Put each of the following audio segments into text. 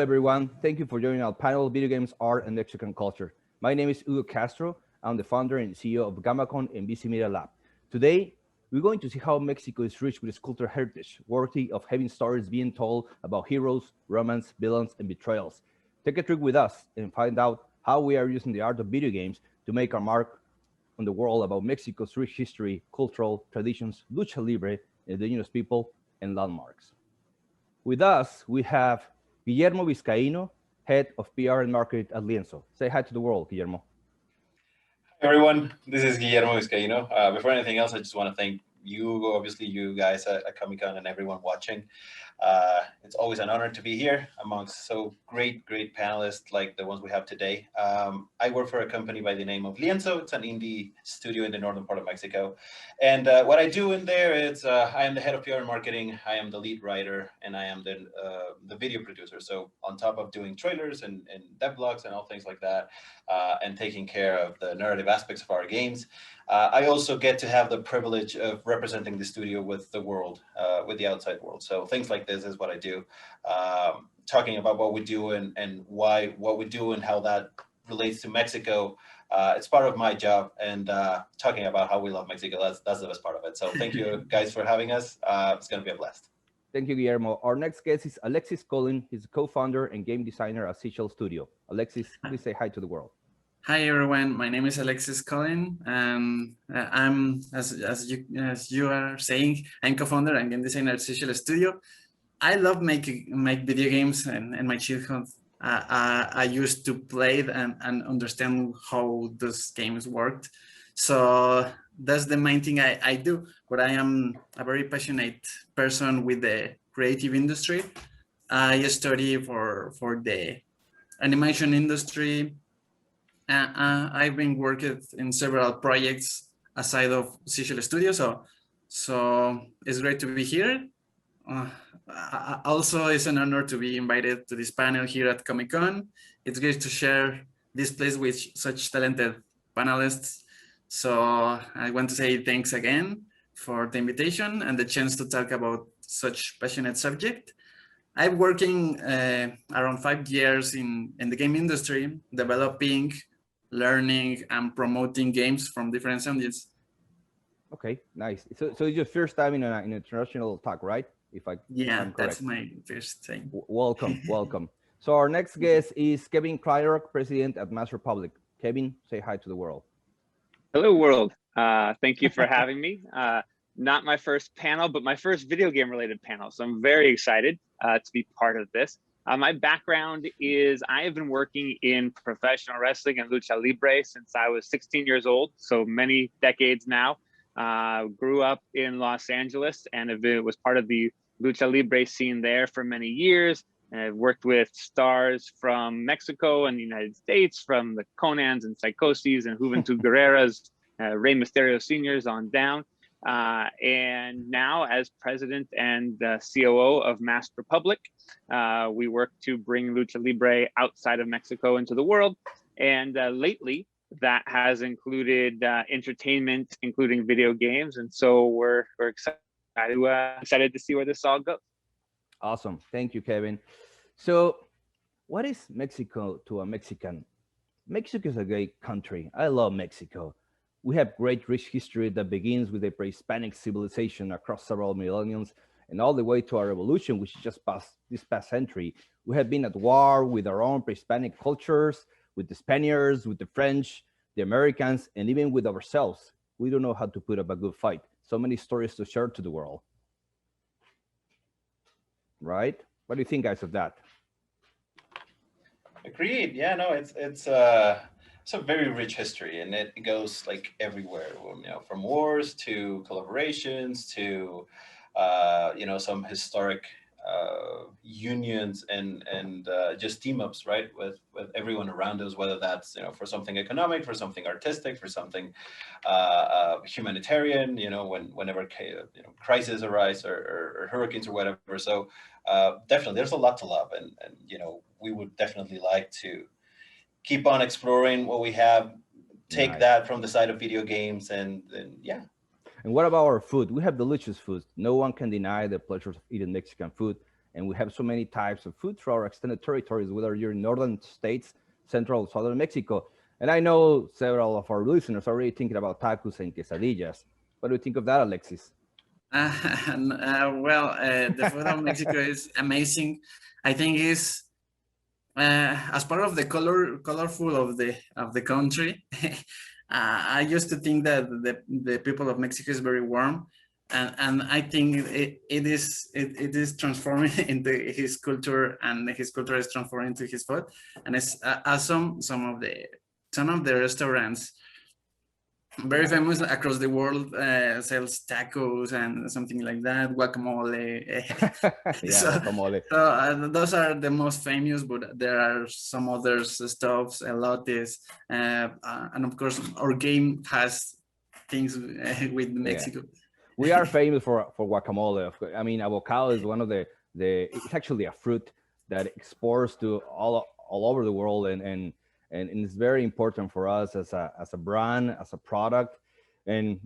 everyone. Thank you for joining our panel, Video Games, Art, and Mexican Culture. My name is Hugo Castro. I'm the founder and CEO of Gamacon and BC Media Lab. Today, we're going to see how Mexico is rich with its cultural heritage, worthy of having stories being told about heroes, romance, villains, and betrayals. Take a trip with us and find out how we are using the art of video games to make our mark on the world about Mexico's rich history, cultural traditions, lucha libre, indigenous people, and landmarks. With us, we have Guillermo Vizcaino, head of PR and marketing at Lienzo. Say hi to the world, Guillermo. Hi, everyone. This is Guillermo Vizcaino. Before anything else, I just want to thank you, obviously you guys at Comic-Con and everyone watching. It's always an honor to be here amongst so great panelists like the ones we have today. I work for a company by the name of Lienzo. It's an indie studio in the northern part of Mexico. And what I do in there is I am the head of PR and marketing. I am the lead writer, and I am the video producer. So on top of doing trailers and devlogs and all things like that, and taking care of the narrative aspects of our games, I also get to have the privilege of representing the studio with the world, with the outside world. So things like this is what I do, talking about what we do and what we do and how that relates to Mexico. It's part of my job, and talking about how we love Mexico, that's the best part of it. So thank you guys for having us. It's going to be a blast. Thank you, Guillermo. Our next guest is Alexis Colin. He's a co-founder and game designer at Seashell Studio. Alexis, please say hi to the world. Hi everyone, my name is Alexis Colin, and I'm, as you are saying, I'm co-founder and game designer at Seashell Studio. I love make video games, and in my childhood I used to play and understand how those games worked. So that's the main thing I do, but I am a very passionate person with the creative industry. I study for the animation industry. I've been working in several projects aside of Seashell Studio, so it's great to be here. Also, it's an honor to be invited to this panel here at Comic-Con. It's great to share this place with such talented panelists. So I want to say thanks again for the invitation and the chance to talk about such passionate subject. I'm working around 5 years in the game industry, developing, learning, and promoting games from different audiences. Okay, nice. So it's your first time in an international talk, right? Yeah, that's my first time. Welcome, welcome. So our next guest is Kevin Kleinrock, president at Mass Republic. Kevin, say hi to the world. Hello, world. Thank you for having me. Not my first panel, but my first video game related panel. So I'm very excited to be part of this. My background is I have been working in professional wrestling and lucha libre since I was 16 years old, so many decades now. Grew up in Los Angeles and was part of the lucha libre scene there for many years. And I've worked with stars from Mexico and the United States, from the Conans and Psychoses and Juventud Guerreras, Rey Mysterio Seniors on down. And now as president and COO of Mass Republic, we work to bring Lucha Libre outside of Mexico into the world. And lately, that has included entertainment, including video games. And so we're excited to see where this all goes. Awesome. Thank you, Kevin. So what is Mexico to a Mexican? Mexico is a great country. I love Mexico. We have great rich history that begins with a pre-Hispanic civilization across several millenniums and all the way to our revolution, which just passed this past century. We have been at war with our own pre-Hispanic cultures, with the Spaniards, with the French, the Americans, and even with ourselves. We don't know how to put up a good fight. So many stories to share to the world. Right? What do you think, guys, of that? Agreed. Yeah, no, it's a very rich history, and it goes like everywhere. You know, from wars to collaborations to some historic unions and just team ups, right, with everyone around us, whether that's for something economic, for something artistic, for something humanitarian, whenever crises arise or hurricanes or whatever. So definitely there's a lot to love, and we would definitely like to keep on exploring what we have, take that from the side of video games, and yeah. And what about our food? We have delicious food. No one can deny the pleasures of eating Mexican food. and we have so many types of food through our extended territories, whether you're in northern states, central, southern Mexico. And I know several of our listeners are already thinking about tacos and quesadillas. What do you think of that, Alexis? The food of Mexico is amazing. I think is as part of the colorful of the country. I used to think that the people of Mexico is very warm, and I think it is transforming into his culture, and his culture is transforming into his food, and it's awesome. Some of the restaurants very famous across the world sells tacos and something like that, guacamole. Guacamole. So those are the most famous, but there are some others, stuffs, elotes, and of course our game has things with Mexico. Yeah. We are famous for guacamole. I mean, avocado is one of it's actually a fruit that exports to all over the world, and it's very important for us as a brand, as a product, and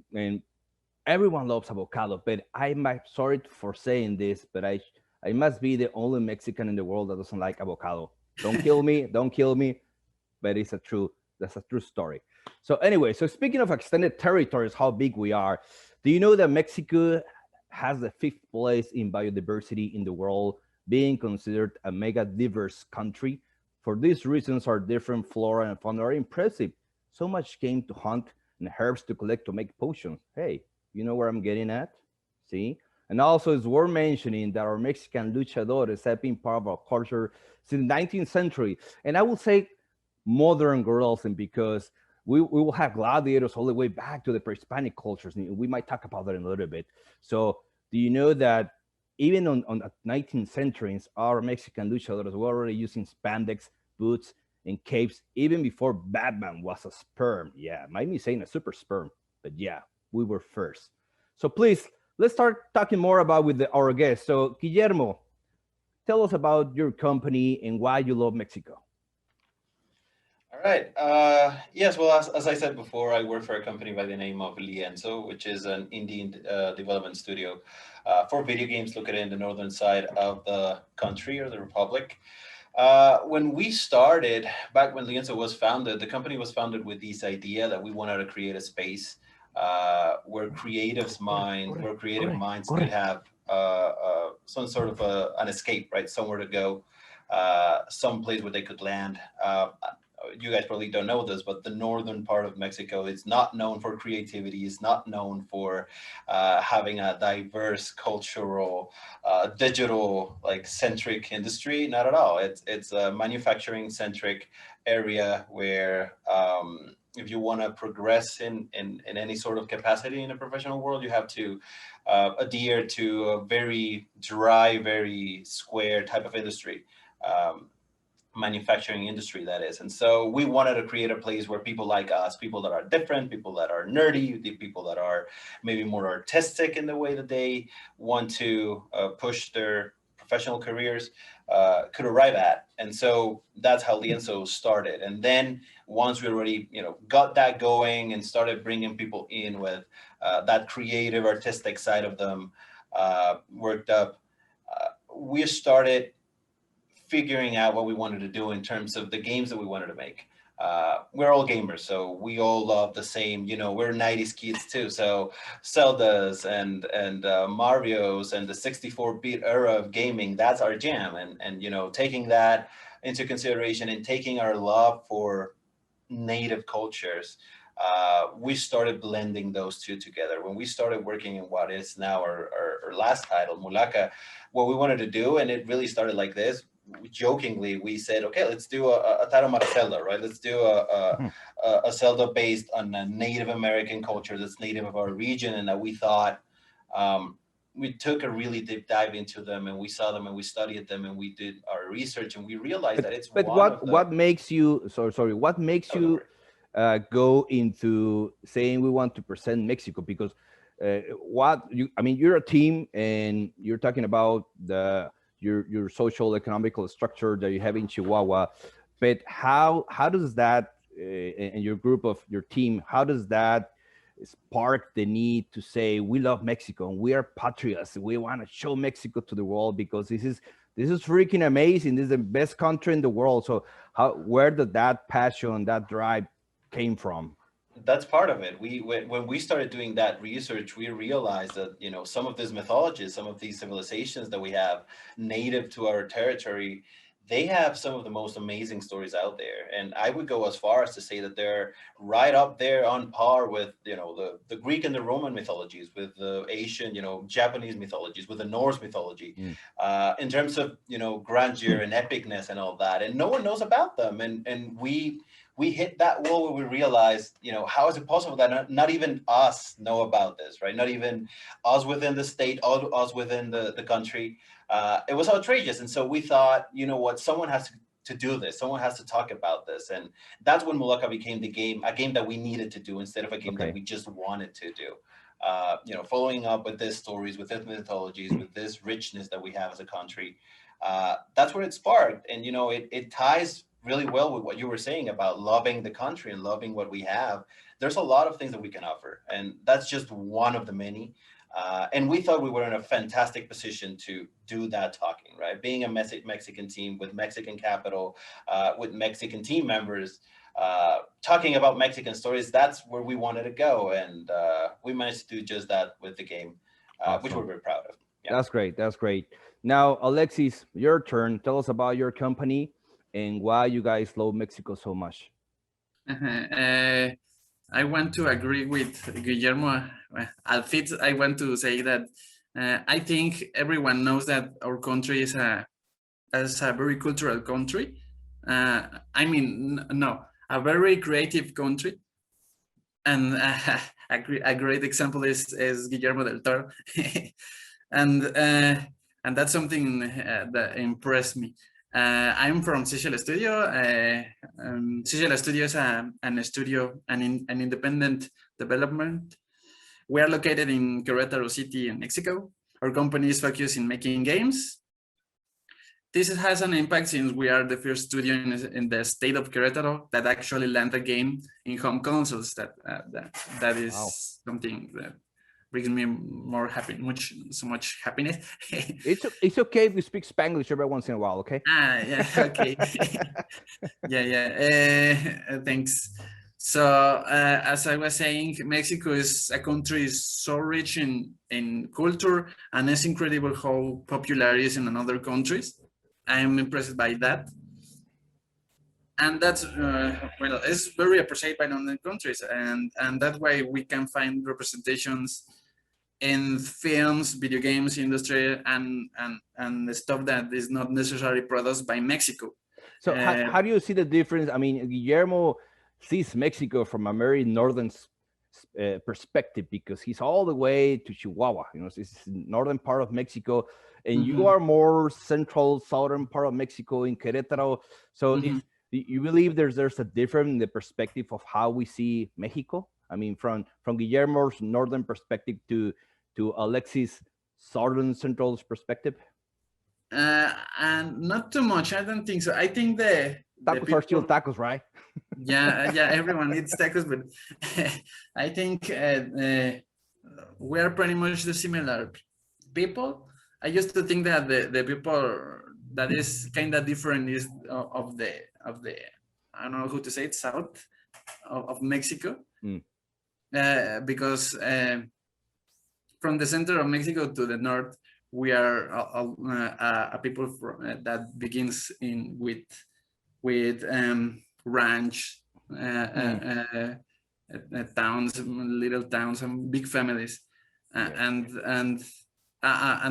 everyone loves avocado. But I'm sorry for saying this, but I must be the only Mexican in the world that doesn't like avocado. Don't kill me, don't kill me, but that's a true story. So anyway, so speaking of extended territories, how big we are, do you know that Mexico has the 5th place in biodiversity in the world, being considered a mega diverse country? For these reasons, our different flora and fauna are impressive. So much game to hunt and herbs to collect to make potions. Hey, you know where I'm getting at? See? And also it's worth mentioning that our Mexican luchadores have been part of our culture since the 19th century. And I will say modern girls, and because we will have gladiators all the way back to the pre-Hispanic cultures. And we might talk about that in a little bit. So do you know that even on the 19th centuries, our Mexican luchadores were already using spandex, boots, and capes even before Batman was a sperm? Yeah, might be saying a super sperm, but yeah, we were first. So please, let's start talking more about with our guests. So Guillermo, tell us about your company and why you love Mexico. All right. Yes, well, as I said before, I work for a company by the name of Lienzo, which is an indie development studio for video games located in the northern side of the country, or the Republic. When we started, back when Lienzo was founded, the company was founded with this idea that we wanted to create a space where creative minds could have some sort of an escape, right? Somewhere to go, some place where they could land. You guys probably don't know this, but the northern part of Mexico is not known for creativity. It's not known for having a diverse cultural, digital centric industry. Not at all. It's a manufacturing centric area where if you want to progress in any sort of capacity in the professional world, you have to adhere to a very dry, very square type of industry. Manufacturing industry, that is. And so we wanted to create a place where people like us, people that are different, people that are nerdy, the people that are maybe more artistic in the way that they want to push their professional careers, could arrive at. And so that's how Lienzo started. And then once we already got that going and started bringing people in with that creative artistic side of them worked up, we started figuring out what we wanted to do in terms of the games that we wanted to make. We're all gamers, so we all love the same, we're 90s kids too. So Zeldas and Mario's and the 64-bit era of gaming, that's our jam. And taking that into consideration and taking our love for native cultures, we started blending those two together. When we started working in what is now our last title, Mulaka, what we wanted to do, and it really started like this, jokingly, we said, okay, let's do a title about a Zelda, right? Let's do a Zelda based on a Native American culture that's native of our region, and that we thought we took a really deep dive into them, and we saw them, and we studied them, and we did our research, and we realized that it's. But what makes you What makes you go into saying we want to present Mexico? Because you're a team, and you're talking about your social economical structure that you have in Chihuahua, but how does that and your group of your team, how does that sparked the need to say we love Mexico and we are patriots. We want to show Mexico to the world because this is freaking amazing. This is the best country in the world. So where did that passion, that drive came from? That's part of it. When we started doing that research, we realized that, you know, some of these mythologies, some of these civilizations that we have native to our territory, they have some of the most amazing stories out there. And I would go as far as to say that they're right up there on par with, you know, the Greek and the Roman mythologies, with the Asian, you know, Japanese mythologies, with the Norse mythology, in terms of, you know, grandeur and epicness and all that. And no one knows about them. And we hit that wall where we realized, you know, how is it possible that not even us know about this, right? Not even us within the state, us within the country. It was outrageous. And so we thought, you know what, someone has to do this. Someone has to talk about this. And that's when Mulaka became a game that we needed to do instead of a game that we just wanted to do. You know, following up with these stories, with these mythologies, with this richness that we have as a country. That's where it sparked. And, you know, it ties really well with what you were saying about loving the country and loving what we have. There's a lot of things that we can offer, and that's just one of the many. And we thought we were in a fantastic position to do that talking, right? Being a Mexican team with Mexican capital, with Mexican team members, talking about Mexican stories, that's where we wanted to go. And we managed to do just that with the game, awesome. Which we're very proud of. Yeah. That's great. That's great. Now, Alexis, your turn. Tell us about your company and why you guys love Mexico so much. I want to agree with Guillermo. I want to say that I think everyone knows that our country is a very cultural country. I mean, no, a very creative country. And a great example is Guillermo del Toro. and that's something that impressed me. I'm from Seashell Studio. Seashell Studio is an independent development. We are located in Querétaro City in Mexico. Our company is focused in making games. This has an impact since we are the first studio in the state of Querétaro that actually land a game in home consoles. That is something that brings me so much happiness. It's okay if we speak Spanglish every once in a while, okay? Yeah, okay. Thanks. So as I was saying, Mexico is a country so rich in culture, and it's incredible how popular it is in other countries. I am impressed by that. And that's, well, it's very appreciated by other countries. And that way we can find representations in films, video games industry, and the stuff that is not necessarily produced by Mexico. So how do you see the difference? I mean, Guillermo sees Mexico from a very northern perspective because he's all the way to Chihuahua. You know, it's the northern part of Mexico, and you are more central, southern part of Mexico in Querétaro. So you believe there's a difference in the perspective of how we see Mexico? I mean, from Guillermo's northern perspective to Alexis' southern central perspective? And not too much. I don't think so. I think the tacos are still tacos, right? yeah, everyone eats tacos, but I think we are pretty much the similar people. I used to think that the people that is kind of different is of the I don't know who to say it, south of Mexico, because from the center of Mexico to the north, we are a people that begins with ranch towns, little towns, and big families, and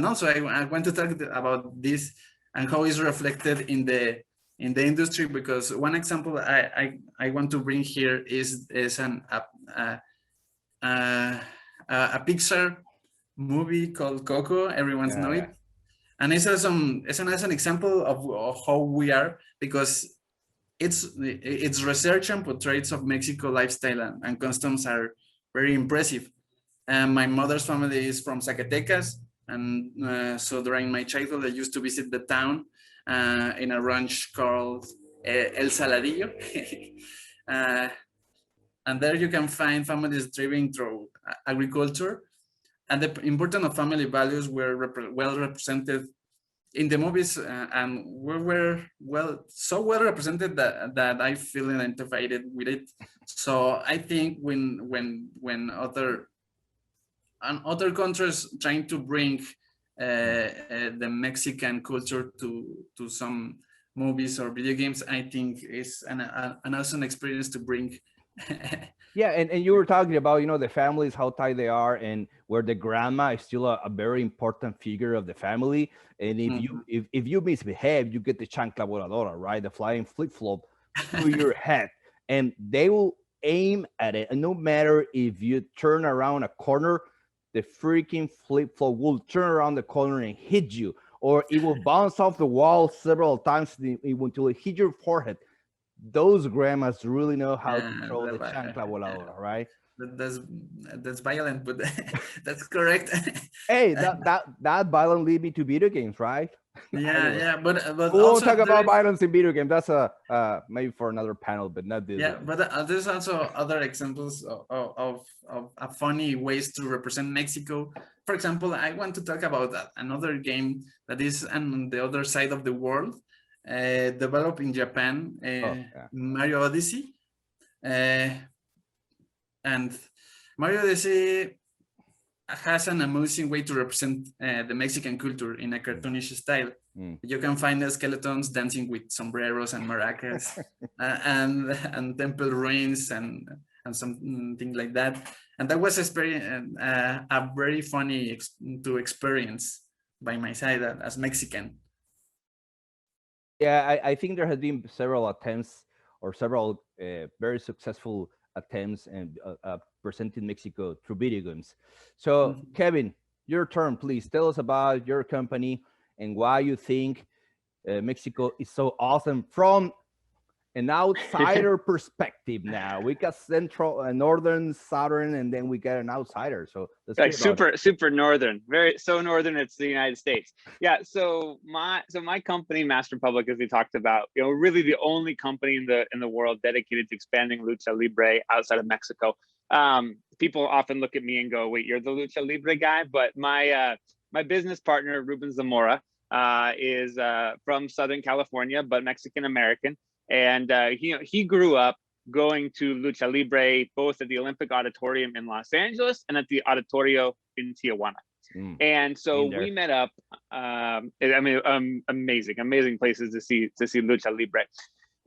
also I want to talk about this and how it's reflected in the industry, because one example I want to bring here is a Pixar movie called Coco. Everyone's know it, and it's an example of how we are, because its research and portraits of Mexico lifestyle and customs are very impressive. My mother's family is from Zacatecas, and so during my childhood I used to visit the town in a ranch called El Saladillo. And there you can find families driven through agriculture. And the importance of family values were well represented in the movies, and we were so well represented that I feel identified with it. So I think when other countries trying to bring the Mexican culture to some movies or video games, I think is an awesome experience to bring. Yeah, and you were talking about, you know, the families, how tight they are, and where the grandma is still a very important figure of the family. And if you if you misbehave, you get the chancla voladora, right? The flying flip-flop through your head. And they will aim at it. And no matter if you turn around a corner, the freaking flip-flop will turn around the corner and hit you. Or it will bounce off the wall several times until it hit your forehead. Those grandmas really know how to throw the chancla voladora, right? That's violent, but that's correct. Hey, that violence lead me to video games, right? Yeah, but we won't talk about violence in video games. That's maybe for another panel, but not this. Yeah, but there's also other examples of funny ways to represent Mexico. For example, I want to talk about another game that is on the other side of the world, developed in Japan, Mario Odyssey. And Mario Odyssey has an amazing way to represent the Mexican culture in a cartoonish style. You can find the skeletons dancing with sombreros and maracas, and temple ruins and something like that. And that was a very funny to experience by my side as Mexican. Yeah, I think there has been several attempts or several very successful attempts and presenting Mexico through video games. So Kevin, your turn, please. Tell us about your company and why you think Mexico is so awesome from an outsider perspective. Now we got central, northern, southern, and then we got an outsider. So let's like super northern, so northern it's the United States. Yeah. So my company, Master Public, as we talked about, you know, really the only company in the world dedicated to expanding Lucha Libre outside of Mexico. People often look at me and go, "Wait, you're the Lucha Libre guy?" But my business partner, Ruben Zamora, is from Southern California, but Mexican American. And he grew up going to Lucha Libre, both at the Olympic Auditorium in Los Angeles and at the Auditorio in Tijuana. And so we met up. I mean, amazing places to see Lucha Libre.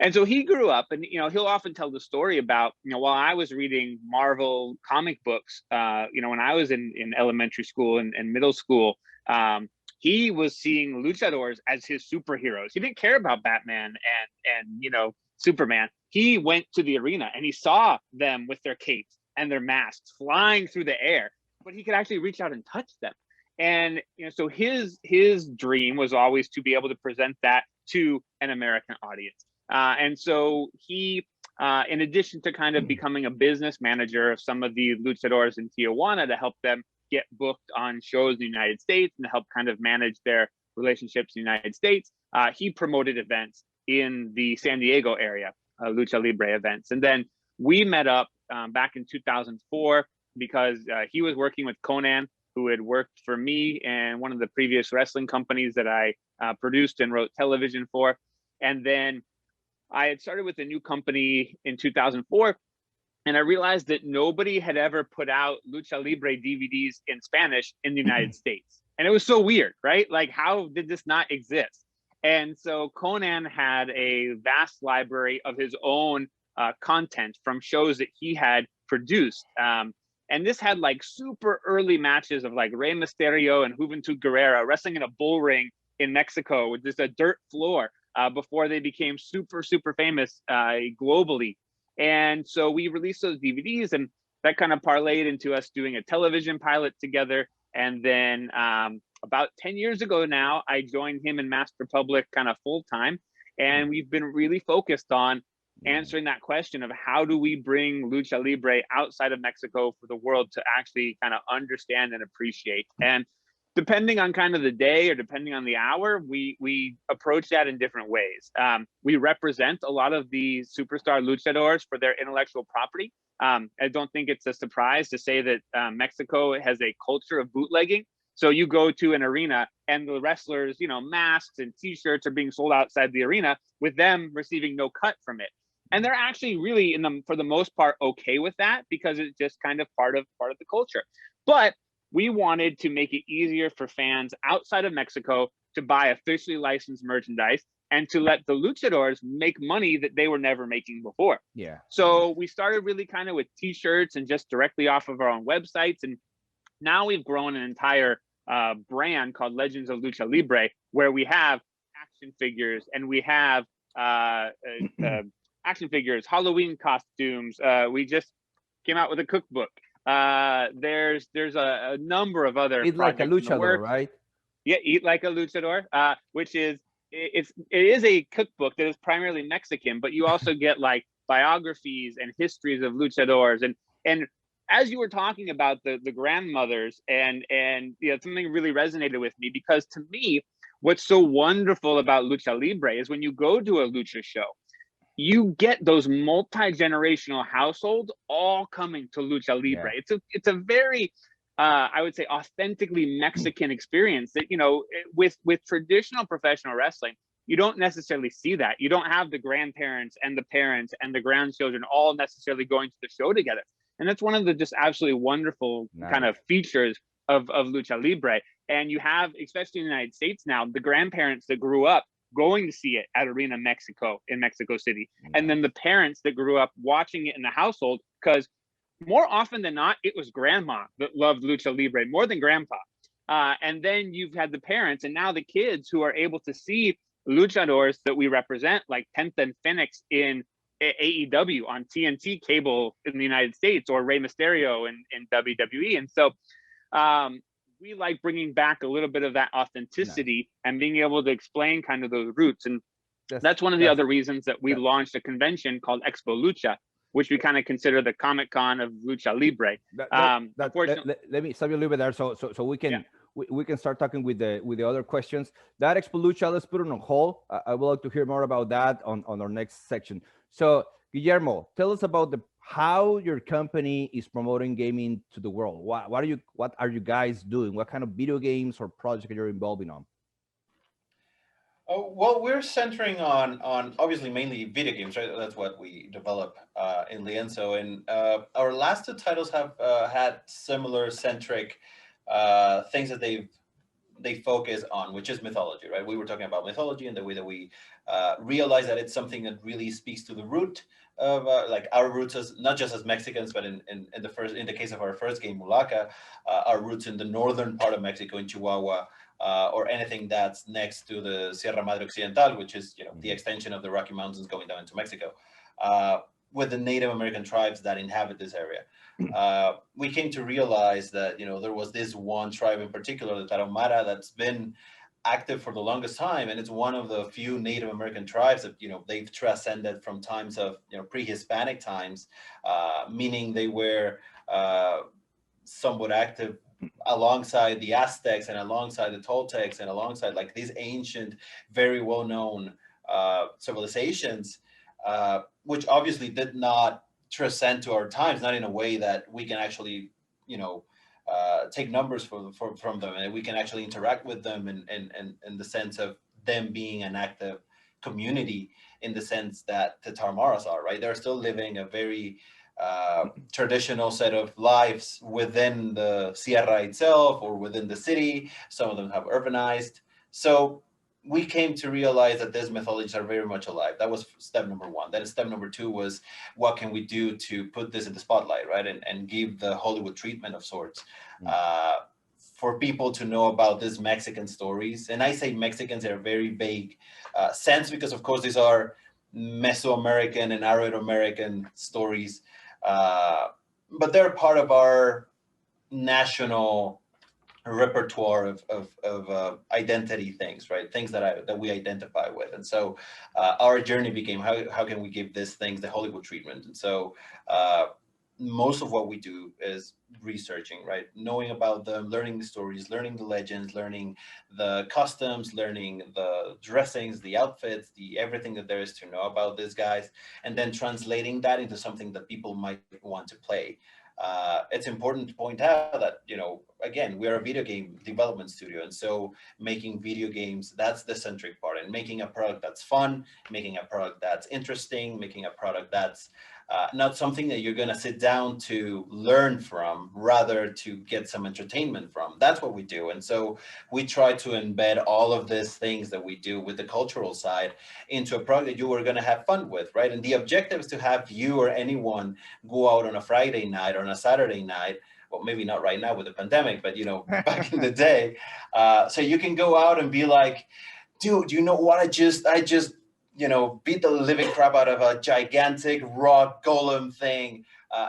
And so he grew up, and you know, he'll often tell the story about, you know, while I was reading Marvel comic books, you know, when I was in elementary school and middle school, he was seeing luchadors as his superheroes. He didn't care about Batman and you know, Superman. He went to the arena and he saw them with their capes and their masks flying through the air, but he could actually reach out and touch them. And you know, so his dream was always to be able to present that to an American audience. And so he, in addition to kind of becoming a business manager of some of the luchadors in Tijuana to help them get booked on shows in the United States and to help kind of manage their relationships in the United States, he promoted events in the San Diego area, Lucha Libre events. And then we met up back in 2004 because he was working with Conan, who had worked for me and one of the previous wrestling companies that I produced and wrote television for. And then I had started with a new company in 2004, and I realized that nobody had ever put out Lucha Libre DVDs in Spanish in the United States. And it was so weird, right? Like, how did this not exist? And so Conan had a vast library of his own content from shows that he had produced. And this had like super early matches of like Rey Mysterio and Juventud Guerrera wrestling in a bull ring in Mexico with just a dirt floor before they became super famous globally. And so we released those DVDs, and that kind of parlayed into us doing a television pilot together. And then about 10 years ago now, I joined him in Master Public kind of full time. And we've been really focused on answering that question of how do we bring Lucha Libre outside of Mexico for the world to actually kind of understand and appreciate. And depending on kind of the day or depending on the hour, we approach that in different ways. We represent a lot of the superstar luchadors for their intellectual property. I don't think it's a surprise to say that Mexico has a culture of bootlegging. So you go to an arena and the wrestlers, you know, masks and t-shirts are being sold outside the arena with them receiving no cut from it. And they're actually really, for the most part, okay with that because it's just kind of part of the culture. But we wanted to make it easier for fans outside of Mexico to buy officially licensed merchandise and to let the luchadors make money that they were never making before. Yeah. So we started really kind of with t-shirts and just directly off of our own websites. And now we've grown an entire brand called Legends of Lucha Libre, where we have action figures and we have action figures, Halloween costumes. We just came out with a cookbook. There's a number of other Eat like a luchador, right? Yeah, Eat Like a Luchador, which is it is a cookbook that is primarily Mexican, but you also get like biographies and histories of luchadors. And as you were talking about the grandmothers and you know, something really resonated with me, because to me, what's so wonderful about Lucha Libre is when you go to a lucha show, you get those multi-generational households all coming to Lucha Libre. Yeah. It's a very, I would say, authentically Mexican experience that, you know, with traditional professional wrestling, you don't necessarily see that. You don't have the grandparents and the parents and the grandchildren all necessarily going to the show together. And that's one of the just absolutely wonderful kind of features of Lucha Libre. And you have, especially in the United States now, the grandparents that grew up going to see it at Arena Mexico in Mexico City. And then the parents that grew up watching it in the household, because more often than not, it was grandma that loved Lucha Libre more than grandpa. And then you've had the parents and now the kids who are able to see luchadors that we represent, like Penta and Phoenix in AEW on TNT cable in the United States, or Rey Mysterio in WWE. And so we like bringing back a little bit of that authenticity and being able to explain kind of those roots. And that's one of the other reasons that we launched a convention called Expo Lucha, which we kind of consider the Comic-Con of Lucha Libre. Let me stop you a little bit there, so we can we can start talking with the other questions. That Expo Lucha, let's put it on hold. I would like to hear more about that on our next section. So Guillermo, tell us about how your company is promoting gaming to the world. What are you guys doing? What kind of video games or projects are you involved in on? Oh, well, we're centering on obviously mainly video games, right? That's what we develop in Lienzo, and our last two titles have had similar centric things that they focus on, which is mythology, right? We were talking about mythology and the way that we realize that it's something that really speaks to the root of like our roots as not just as Mexicans, but in the case of our first game, Mulaca, our roots in the northern part of Mexico, in Chihuahua, or anything that's next to the Sierra Madre Occidental, which is, you know, the extension of the Rocky Mountains going down into Mexico, with the Native American tribes that inhabit this area. We came to realize that, you know, there was this one tribe in particular, the Tarahumara, that's been active for the longest time, and it's one of the few Native American tribes that, you know, they've transcended from times of, you know, pre-Hispanic times, meaning they were somewhat active alongside the Aztecs and alongside the Toltecs and alongside like these ancient, very well-known civilizations, which obviously did not transcend to our times, not in a way that we can actually, you know, take numbers from them, and we can actually interact with them in the sense of them being an active community, in the sense that the Tarahumara are, right? They're still living a very traditional set of lives within the Sierra itself or within the city. Some of them have urbanized. So we came to realize that these mythologies are very much alive. That was step number one. Then step number two was, what can we do to put this in the spotlight, right? And give the Hollywood treatment of sorts for people to know about these Mexican stories. And I say Mexicans in a very vague sense, because of course these are Mesoamerican and Arab-American stories, but they're part of our national repertoire of identity things, right? Things that we identify with. And so our journey became, how can we give these things the Hollywood treatment? And so most of what we do is researching, right? Knowing about them, learning the stories, learning the legends, learning the customs, learning the dressings, the outfits, the everything that there is to know about these guys, and then translating that into something that people might want to play. It's important to point out that, again, we are a video game development studio, and so making video games, that's the centric part, and making a product that's fun, making a product that's interesting, making a product that's not something that you're going to sit down to learn from, rather to get some entertainment from. That's what we do. And so we try to embed all of these things that we do with the cultural side into a product that you are going to have fun with, right? And the objective is to have you or anyone go out on a Friday night or on a Saturday night, well, maybe not right now with the pandemic, but, back in the day. So you can go out and be like, dude, you know what? I just beat the living crap out of a gigantic rock golem thing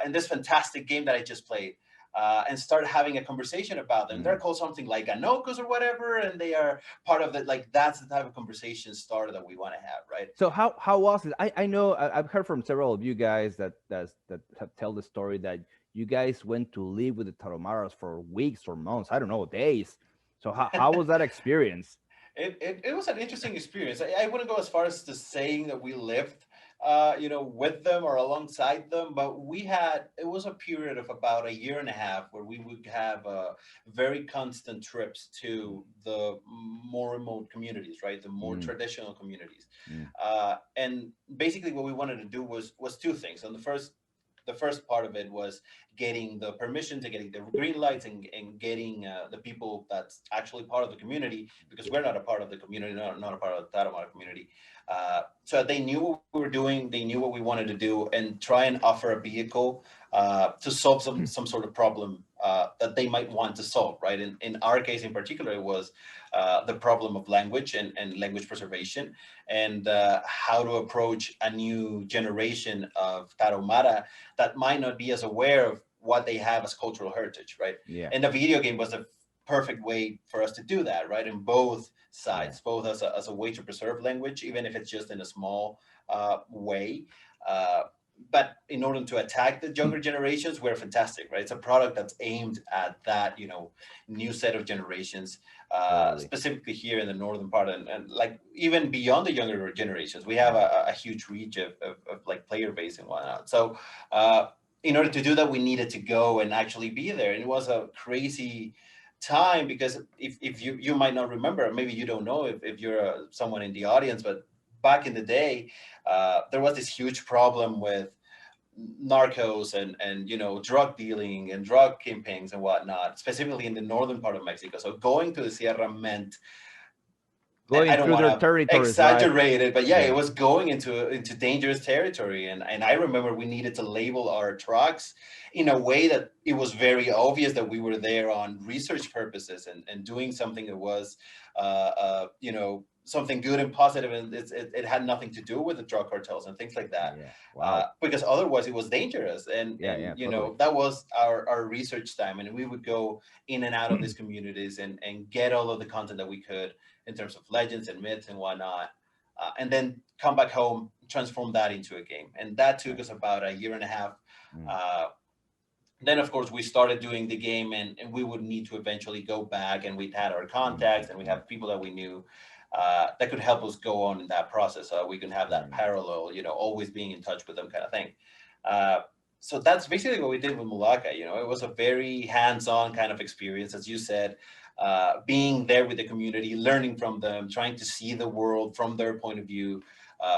in this fantastic game that I just played, and start having a conversation about them. They're called something like Ganokos or whatever, and they are part of it. Like, that's the type of conversation starter that we want to have, right? So how was it? I know I've heard from several of you guys that have tell the story that you guys went to live with the Taromaras for weeks or months, I don't know, days. So how was that experience? It was an interesting experience. I wouldn't go as far as to saying that we lived, with them or alongside them, but it was a period of about a year and a half where we would have very constant trips to the more remote communities, right? The more traditional communities. And basically what we wanted to do was two things. And the first part of it was getting the permission, to getting the green lights, and getting the people that's actually part of the community, because we're not a part of the community, not a part of the Tarahumara community. So they knew what we were doing, they knew what we wanted to do, and try and offer a vehicle to solve some sort of problem that they might want to solve, right? In our case in particular, it was the problem of language and language preservation, and how to approach a new generation of Tarahumara that might not be as aware of what they have as cultural heritage, right? Yeah. And the video game was a perfect way for us to do that, right? In both sides, both as a way to preserve language, even if it's just in a small way. But in order to attack the younger generations, we're fantastic, right? It's a product that's aimed at that, new set of generations, specifically here in the northern part, and like even beyond the younger generations, we have a huge reach of like player base and whatnot. So in order to do that, we needed to go and actually be there. And it was a crazy time, because if you might not remember, maybe you don't know if you're someone in the audience, but back in the day, there was this huge problem with narcos and drug dealing and drug kingpins and whatnot, specifically in the northern part of Mexico. So going to the Sierra meant, Going I don't through their want to territories, exaggerate it, but Yeah. it was going into dangerous territory. And I remember we needed to label our trucks in a way that it was very obvious that we were there on research purposes and doing something that was, something good and positive, and it had nothing to do with the drug cartels and things like that. Yeah. Wow. Because otherwise it was dangerous. And Totally. that was our research time, and we would go in and out of these communities and get all of the content that we could in terms of legends and myths and whatnot, and then come back home, transform that into a game. And that took us about a year and a half. Then, of course, we started doing the game, and we would need to eventually go back, and we'd had our contacts, and we have people that we knew that could help us go on in that process. So we can have that parallel, always being in touch with them kind of thing. So that's basically what we did with Mulaka. It was a very hands-on kind of experience, as you said, being there with the community, learning from them, trying to see the world from their point of view,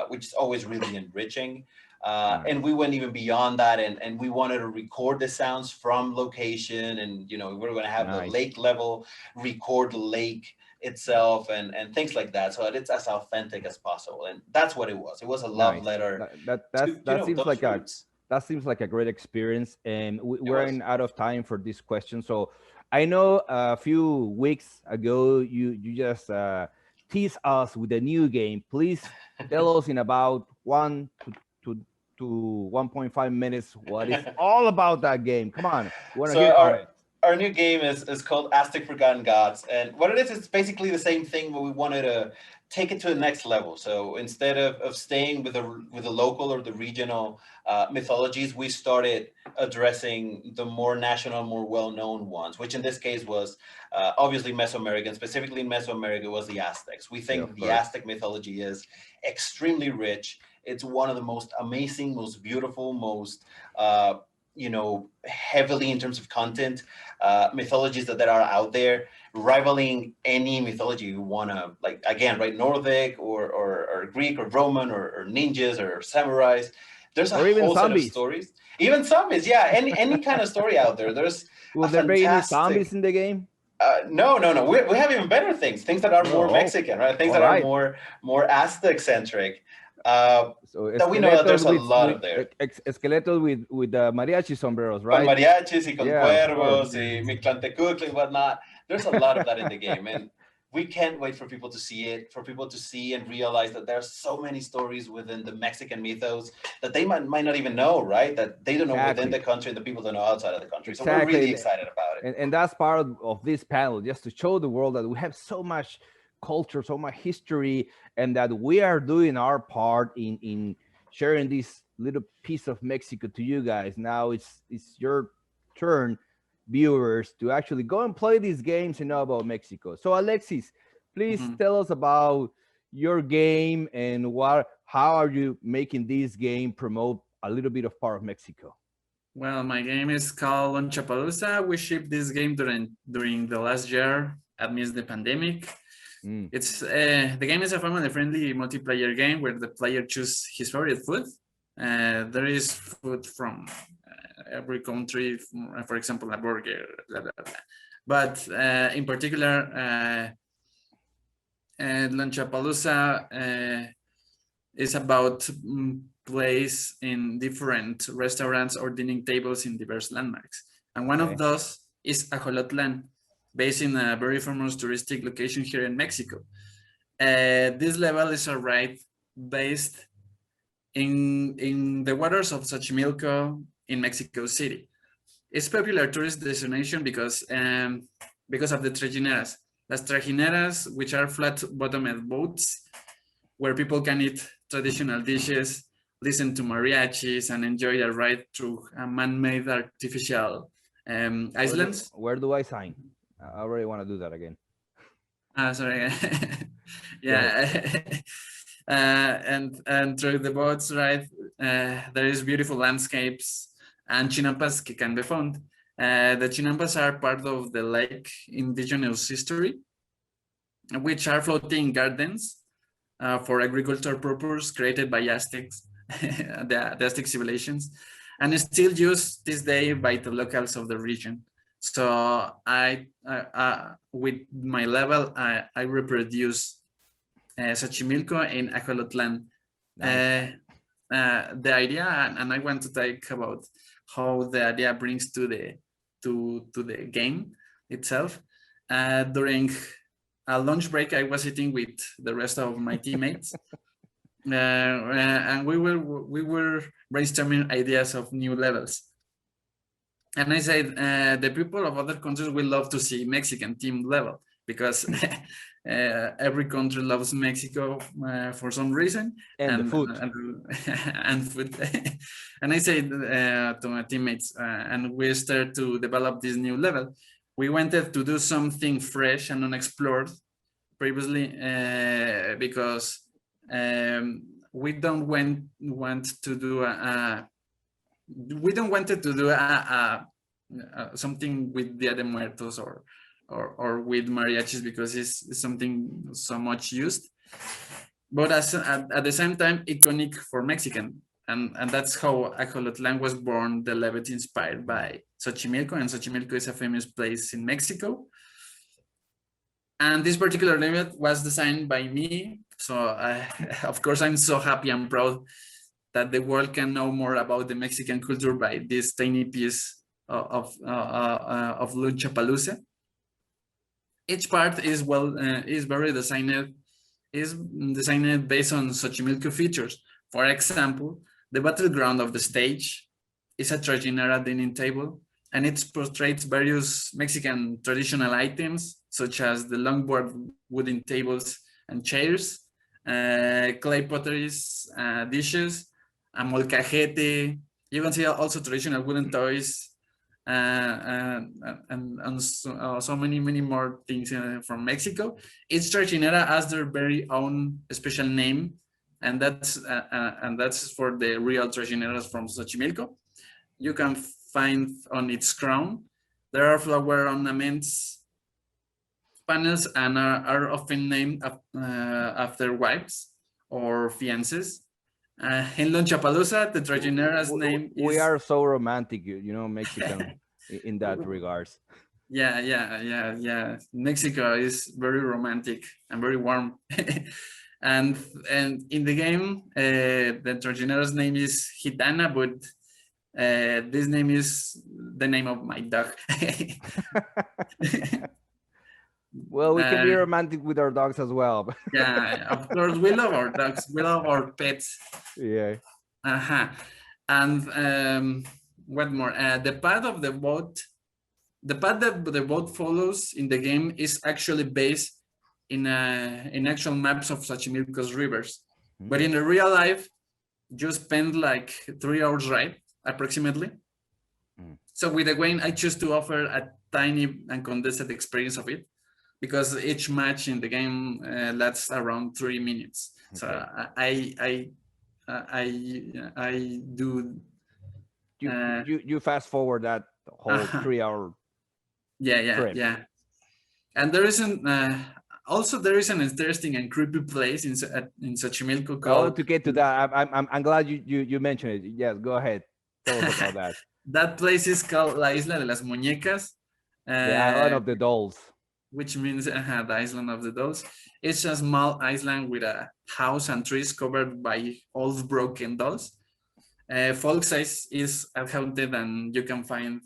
which is always really enriching. And we went even beyond that, and we wanted to record the sounds from location, and we were going to have the lake level record the lake itself and things like that, so it's as authentic as possible. And that's what it was. It was a love letter. That seems like a great experience. And we're running out of time for this question. So I know a few weeks ago you just teased us with a new game. Please tell us in about 1 to 1.5 minutes what is all about that game. Come on, we want to hear about it. Our new game is called Aztec Forgotten Gods, and what it is, it's basically the same thing, but we wanted take it to the next level. So instead of staying with the local or the regional mythologies, we started addressing the more national, more well-known ones, which in this case was obviously Mesoamerican. Specifically in Mesoamerica was the Aztecs. We think the Aztec mythology is extremely rich. It's one of the most amazing, most beautiful, most heavily in terms of content mythologies that are out there, rivaling any mythology you want to, like, again, right, Nordic or Greek or Roman or ninjas or samurais. There's a whole set of stories. Even zombies, yeah, any kind of story out there. There's Will there be any zombies in the game? No. We have even better things that are more Mexican, right? Things that are more Aztec centric. So that we know that there's a lot of there. Esqueletos with the mariachi sombreros, right? Con mariachis y con cuervos y Mictlantecutli and whatnot. There's a lot of that in the game, and we can't wait for people to see it, for people to see and realize that there's so many stories within the Mexican mythos that they might not even know, right? That they don't know within the country and the people don't know outside of the country. So we're really excited about it. And that's part of this panel, just to show the world that we have so much culture, so much history, and that we are doing our part in sharing this little piece of Mexico to you guys. Now it's your turn, viewers, to actually go and play these games and know about Mexico. So Alexis, please tell us about your game and how are you making this game promote a little bit of part of Mexico? Well, my game is called Lucha. We shipped this game during the last year amidst the pandemic. It's the game is a family-friendly multiplayer game where the player chooses his favorite food. There is food from every country, for example, a burger, blah, blah, blah. But in particular, Lucha is about place in different restaurants or dining tables in diverse landmarks. And one of those is Ajolotlan, based in a very famous touristic location here in Mexico. This level is a ride based in the waters of Xochimilco in Mexico City. It's a popular tourist destination because of the trajineras. Las trajineras, which are flat-bottomed boats where people can eat traditional dishes, listen to mariachis, and enjoy a ride through a man-made artificial islands. Where do I sign? I already want to do that again. Sorry. Yeah. And through the boats, right, there is beautiful landscapes and chinampas can be found. The chinampas are part of the lake indigenous history, which are floating gardens for agricultural purpose created by Aztecs, the Aztec civilizations, and is still used this day by the locals of the region. So I with my level, I reproduce Xochimilco in Ajolotlan. Nice. The idea, and I want to talk about how the idea brings to the game itself. During a lunch break, I was eating with the rest of my teammates, and we were brainstorming ideas of new levels. And I said, the people of other countries will love to see Mexican team level because every country loves Mexico for some reason. And the food. And food. And I said to my teammates, and we started to develop this new level. We wanted to do something fresh and unexplored previously because we don't want to do something with Dia de Muertos or with mariachis because it's something so much used, but at the same time iconic for Mexican, and that's how Ajolotlan was born. The level inspired by Xochimilco, and Xochimilco is a famous place in Mexico. And this particular level was designed by me, so of course I'm so happy and proud that the world can know more about the Mexican culture by this tiny piece of Lucha. Each part is designed based on Xochimilco features. For example, the battleground of the stage is a trajinera dining table, and it portrays various Mexican traditional items, such as the longboard wooden tables and chairs, clay potteries, dishes, a molcajete. You can see also traditional wooden toys, and so many more things from Mexico. Each trajinera has their very own special name, and that's for the real trajineras from Xochimilco. You can find on its crown there are flower ornaments, panels, and are often named after wives or fiancés. In Lollapalooza, the trajinera's name is... We are so romantic, Mexican in that regards. Yeah. Mexico is very romantic and very warm. and in the game, the trajinera's name is Gitana, but this name is the name of my dog. Well, we can be romantic with our dogs as well. Yeah, of course, we love our dogs. We love our pets. Yeah. And what more? The path of the boat, the path that the boat follows in the game is actually based in actual maps of Xochimilco's rivers. Mm-hmm. But in the real life, you spend like 3 hours ride approximately. Mm. So with the game, I choose to offer a tiny and condensed experience of it, because each match in the game lasts around 3 minutes. Okay. So I do. You fast forward that whole 3 hour. Yeah. And there isn't. Also, there is an interesting and creepy place in Xochimilco called. To get to that, I'm glad you mentioned it. Yes, go ahead. Tell us about that. That place is called La Isla de las Muñecas. The island of the dolls. Which means the island of the dolls. It's a small island with a house and trees covered by old broken dolls. Folk size is haunted, and you can find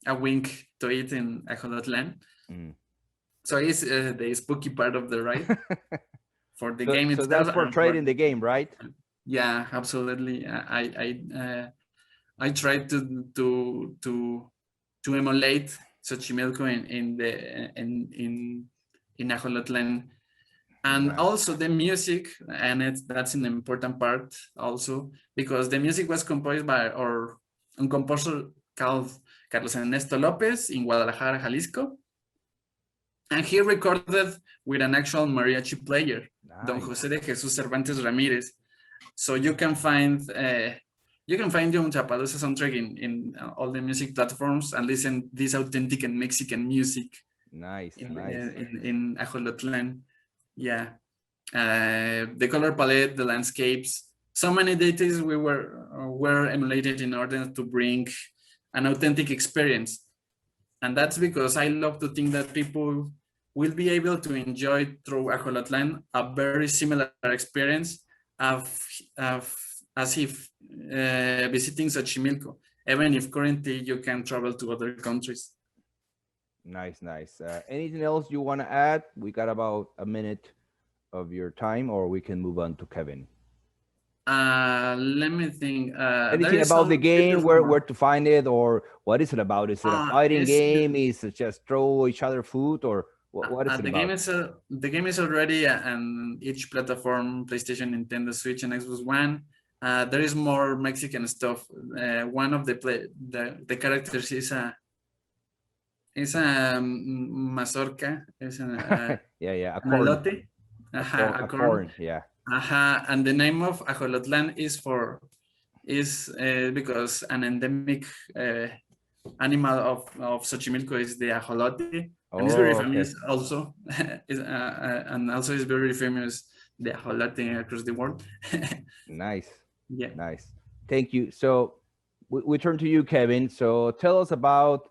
a wink to it in Ajolotl. Mm. So it's the spooky part of the ride. For the game itself. So that's portrayed in the game, right? Yeah, absolutely. I tried to emulate Xochimilco in Ajolotl, and right. Also the music, and that's an important part also, because the music was composed by a composer called Carlos Ernesto Lopez in Guadalajara, Jalisco, and he recorded with an actual mariachi player, nice. Don José de Jesús Cervantes Ramírez. So you can find the Lollapalooza soundtrack in all the music platforms and listen this authentic and Mexican music. Nice. In Ajolotl. Yeah. The color palette, the landscapes, so many details were emulated in order to bring an authentic experience. And that's because I love to think that people will be able to enjoy through Ajolotl a very similar experience as if visiting Xochimilco, even if currently you can travel to other countries. Nice. Anything else you want to add? We got about a minute of your time, or we can move on to Kevin. Let me think. Anything about the game, where to find it, or what is it about? Is it a fighting game? Is it just throw each other food, or what is it about? The game is already on each platform: PlayStation, Nintendo Switch, and Xbox One. There is more Mexican stuff. One of the characters is a mazorca. Is a a corn. Elote. A corn. Yeah. And the name of Ajolotl is because an endemic animal of Xochimilco is the ajolote, and it's very famous also. And also is very famous the ajolote across the world. Nice. Yeah. Nice. Thank you. So we turn to you, Kevin. So tell us about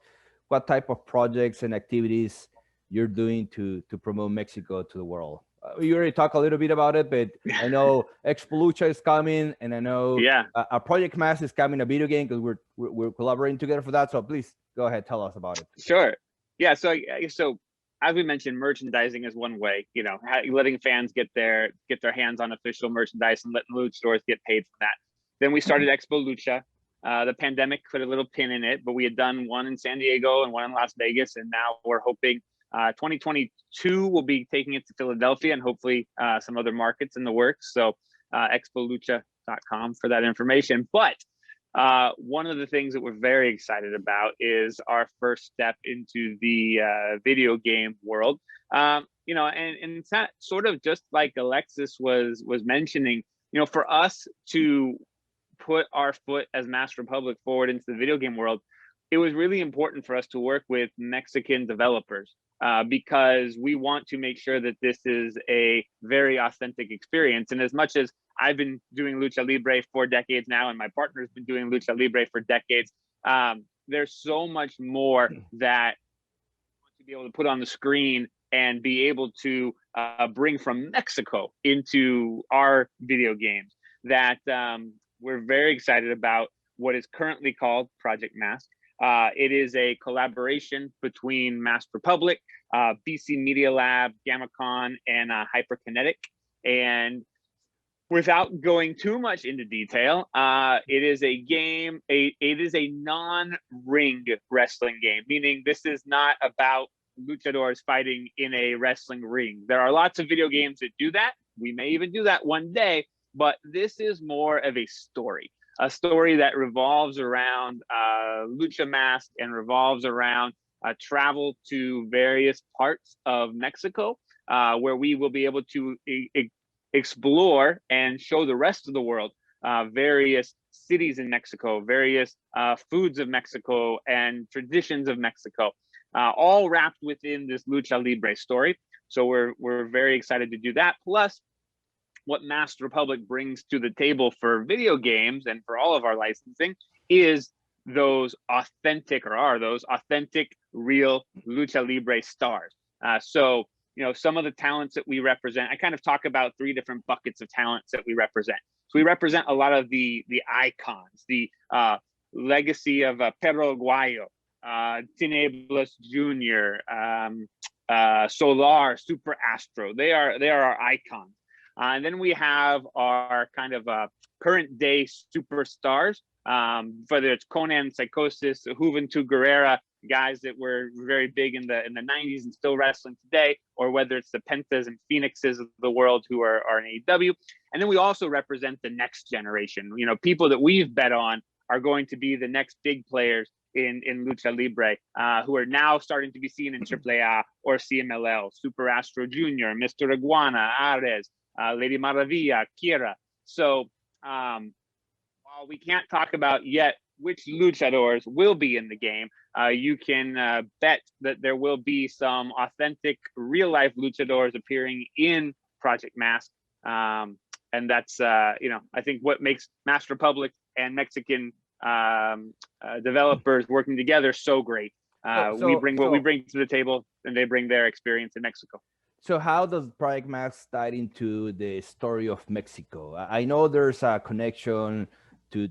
what type of projects and activities you're doing to promote Mexico to the world. You already talked a little bit about it, but I know Expo Lucha is coming, and I know a Project Mass is coming, a video game, because we're collaborating together for that. So please go ahead, tell us about it. Sure. Yeah. So as we mentioned, merchandising is one way. Letting fans get their hands on official merchandise and letting luchadors get paid for that. Then we started Expo Lucha. The pandemic put a little pin in it, but we had done one in San Diego and one in Las Vegas, and now we're hoping 2022, we'll be taking it to Philadelphia and hopefully some other markets in the works. So expolucha.com for that information. But one of the things that we're very excited about is our first step into the video game world. You know, and it's not sort of just like Alexis was mentioning, you know, for us to put our foot as Master Republic forward into the video game world, it was really important for us to work with Mexican developers because we want to make sure that this is a very authentic experience. And as much as I've been doing Lucha Libre for decades now, and my partner's been doing Lucha Libre for decades, there's so much more that we want to be able to put on the screen and be able to bring from Mexico into our video games that we're very excited about what is currently called Project Mask. It is a collaboration between Master Republic, BC Media Lab, Gamacon, and Hyperkinetic. And without going too much into detail, it is a game, it is a non-ring wrestling game, meaning this is not about luchadors fighting in a wrestling ring. There are lots of video games that do that. We may even do that one day, but this is more of a story that revolves around Lucha Mask and revolves around travel to various parts of Mexico, where we will be able to explore and show the rest of the world various cities in Mexico, various foods of Mexico and traditions of Mexico, all wrapped within this Lucha Libre story. So we're very excited to do that. Plus, what Master Republic brings to the table for video games and for all of our licensing is those authentic real Lucha Libre stars. So, you know, some of the talents that we represent, I kind of talk about 3 different buckets of talents that we represent. So we represent a lot of the icons, the legacy of Pedro Aguayo, Tineblas Jr., Solar, Super Astro. They are our icons. And then we have our kind of current day superstars, whether it's Conan, Psychosis, Juventud Guerrera, guys that were very big in the 90s and still wrestling today, or whether it's the Pentas and Phoenixes of the world who are in AEW. And then we also represent the next generation. You know, people that we've bet on are going to be the next big players in Lucha Libre, who are now starting to be seen in AAA or CMLL, Super Astro Jr., Mr. Iguana, Ares, Lady Maravilla, Kira. So while we can't talk about yet which luchadors will be in the game, you can bet that there will be some authentic real-life luchadors appearing in Project Mask. And that's, you know, I think what makes Master Republic and Mexican developers working together so great. We bring what we bring to the table, and they bring their experience in Mexico. So how does Project Max tie into the story of Mexico? I know there's a connection to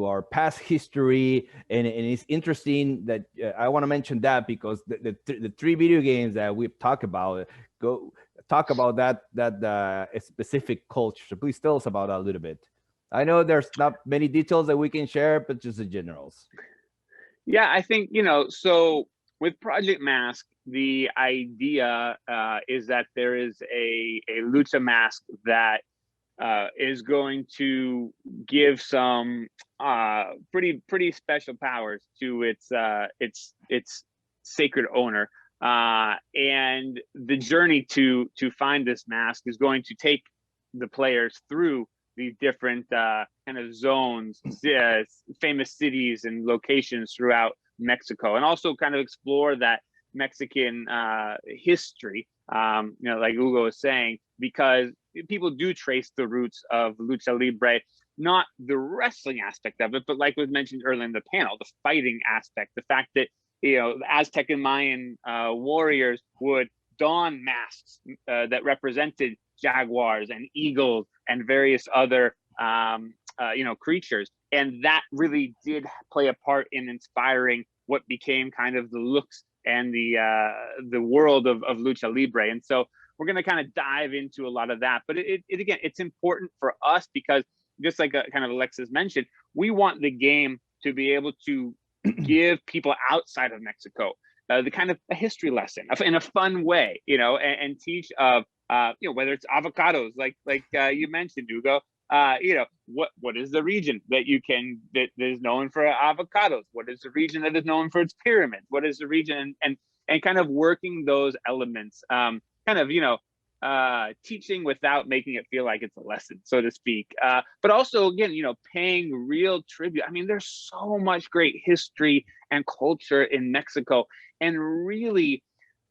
our past history, and it's interesting that I want to mention that because the 3 video games that we've talked about talk about that specific culture. So please tell us about that a little bit. I know there's not many details that we can share, but just the generals. Yeah, I think, you know, so with Project Mask, the idea is that there is a Lucha Mask that is going to give some pretty special powers to its sacred owner, and the journey to find this mask is going to take the players through these different kind of zones, famous cities and locations throughout Mexico, and also kind of explore that Mexican history, you know, like Hugo was saying, because people do trace the roots of Lucha Libre, not the wrestling aspect of it, but like was mentioned earlier in the panel, the fighting aspect, the fact that, you know, Aztec and Mayan warriors would don masks that represented jaguars and eagles and various other, you know, creatures. And that really did play a part in inspiring what became kind of the looks and the world of Lucha Libre. And so we're going to kind of dive into a lot of that. But it again, it's important for us because just like kind of Alexis mentioned, we want the game to be able to give people outside of Mexico the kind of a history lesson in a fun way, and teach of whether it's avocados, like you mentioned, Hugo. What is the region that is known for avocados? What is the region that is known for its pyramids? What is the region, and kind of working those elements, teaching without making it feel like it's a lesson, so to speak. But also, again, paying real tribute. I mean, there's so much great history and culture in Mexico, and really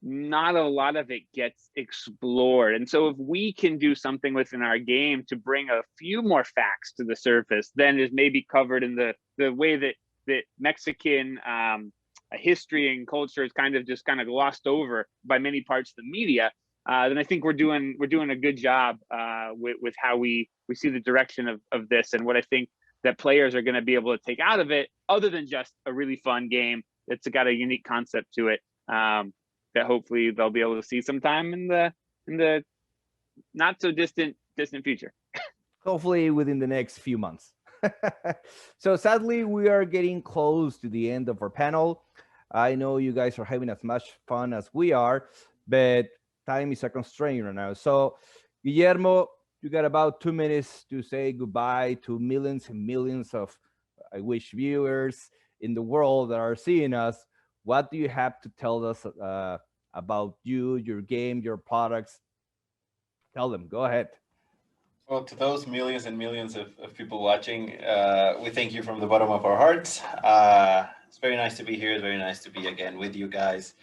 not a lot of it gets explored. And so if we can do something within our game to bring a few more facts to the surface than is maybe covered in the way that Mexican history and culture is kind of glossed over by many parts of the media, then I think we're doing a good job with how we see the direction of this, and what I think that players are going to be able to take out of it, other than just a really fun game that's got a unique concept to it, that hopefully they'll be able to see sometime in the not so distant future. Hopefully within the next few months. So sadly, we are getting close to the end of our panel. I know you guys are having as much fun as we are, but time is a constraint right now. So Guillermo, you got about 2 minutes to say goodbye to millions and millions of, I wish, viewers in the world that are seeing us. What do you have to tell us about you, your game, your products? Tell them. Go ahead. Well, to those millions and millions of people watching, we thank you from the bottom of our hearts. It's very nice to be here. It's very nice to be again with you guys.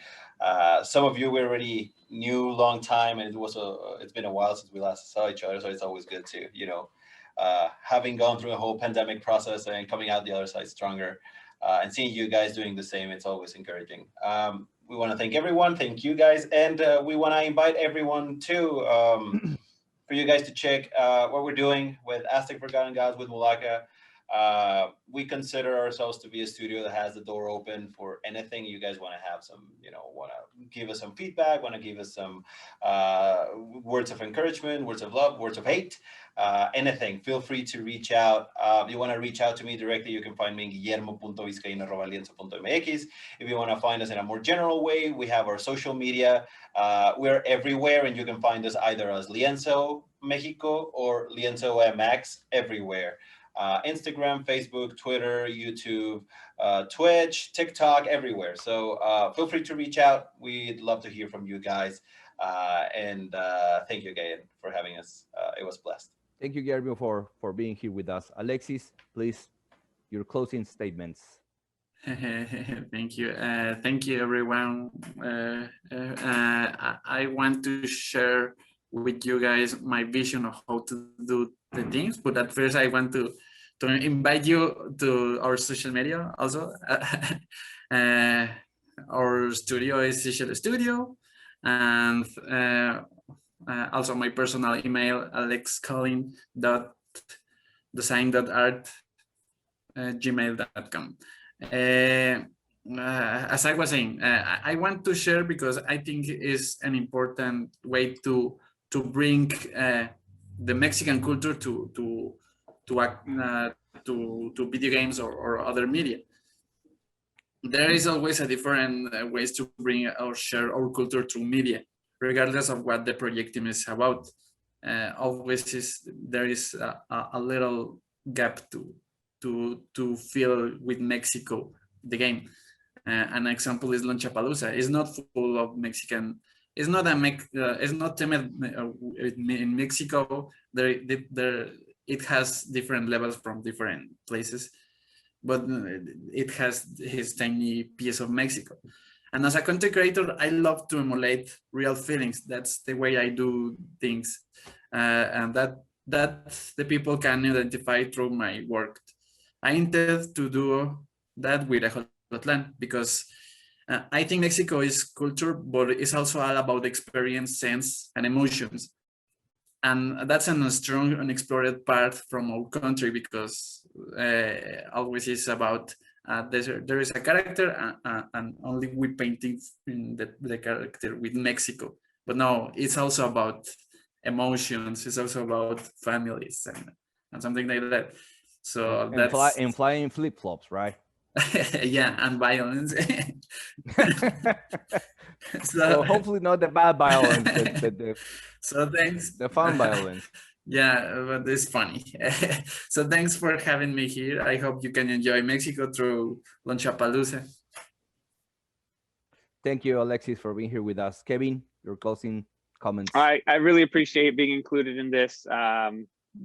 Some of you we already knew long time, and it's been a while since we last saw each other, so it's always good to, having gone through a whole pandemic process and coming out the other side stronger, and seeing you guys doing the same, it's always encouraging. We want to thank everyone. Thank you guys. And we want to invite everyone to, for you guys to check what we're doing with Aztec Forgotten Gods, with Mulaka. We consider ourselves to be a studio that has the door open for anything you guys want to have some, want to give us some feedback, want to give us some words of encouragement, words of love, words of hate, anything. Feel free to reach out. If you want to reach out to me directly, you can find me in guillermo.vizcaino@lienzo.mx. If you want to find us in a more general way, we have our social media. We're everywhere, and you can find us either as Lienzo Mexico or Lienzo MX, everywhere. Instagram, Facebook, Twitter, YouTube, Twitch, TikTok, everywhere. So feel free to reach out. We'd love to hear from you guys. And thank you again for having us. It was blessed. Thank you, Guillermo, for being here with us. Alexis, please, your closing statements. Thank you. Thank you, everyone. I want to share with you guys my vision of how to do the things, but at first I want to invite you to our social media also. Our studio is Seashell Studio, and also my personal email, alexcolin.design.art@gmail.com. As I was saying, I want to share because I think it's an important way to bring the Mexican culture to video games or other media. There is always a different ways to bring or share our culture through media, regardless of what the project team is about. Always there is a little gap to fill with Mexico, the game. An example is Lucha. It's not full of Mexican. It's not it's not themed in Mexico. It has different levels from different places, but it has his tiny piece of Mexico. And as a content creator, I love to emulate real feelings. That's the way I do things, and that the people can identify through my work. I intend to do that with Ejolotlan because I think Mexico is culture, but it's also all about experience, sense, and emotions. And that's a strong unexplored part from our country because always is about there is a character and only we painting in the character with Mexico. But no, it's also about emotions. It's also about families and something like that. So and flying flip-flops, right? Yeah, and violence. So hopefully not the bad violence, the so thanks. the fun violence. Yeah, but it's funny. So thanks for having me here. I hope you can enjoy Mexico through Lunchapalooza. Thank you, Alexis, for being here with us. Kevin, your closing comments. I really appreciate being included in this.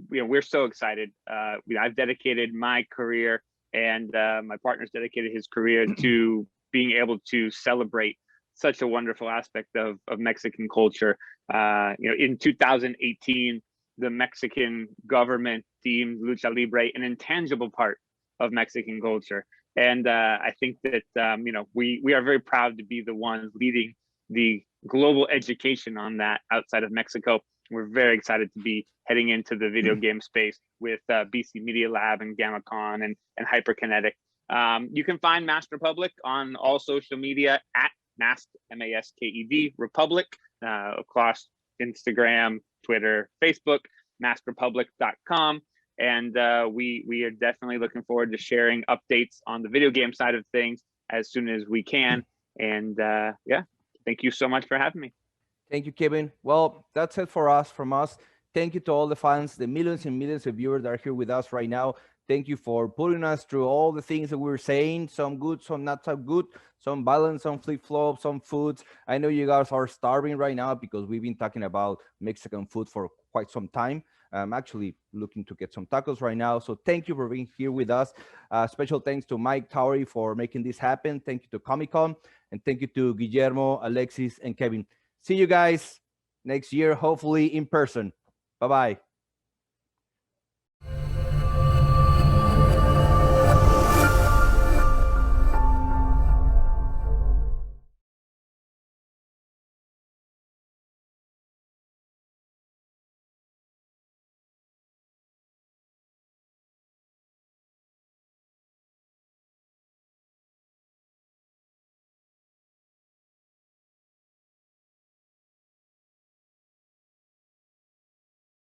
We're so excited. I've dedicated my career, and my partner's dedicated his career to being able to celebrate such a wonderful aspect of Mexican culture. In 2018, the Mexican government deemed Lucha Libre an intangible part of Mexican culture. And I think that, we are very proud to be the ones leading the global education on that outside of Mexico. We're very excited to be heading into the video game space with BC Media Lab and Gamacon and Hyperkinetic. You can find Masked Republic on all social media at Masked, MASKED, Republic, across Instagram, Twitter, Facebook, maskedrepublic.com. And we are definitely looking forward to sharing updates on the video game side of things as soon as we can. And yeah, thank you so much for having me. Thank you, Kevin. Well, that's it from us. Thank you to all the fans, the millions and millions of viewers that are here with us right now. Thank you for putting us through all the things that we were saying, some good, some not so good, some violence, some flip-flops, some foods. I know you guys are starving right now because we've been talking about Mexican food for quite some time. I'm actually looking to get some tacos right now. So thank you for being here with us. Special thanks to Mike Towery for making this happen. Thank you to Comic-Con, and thank you to Guillermo, Alexis, and Kevin. See you guys next year, hopefully in person. Bye-bye.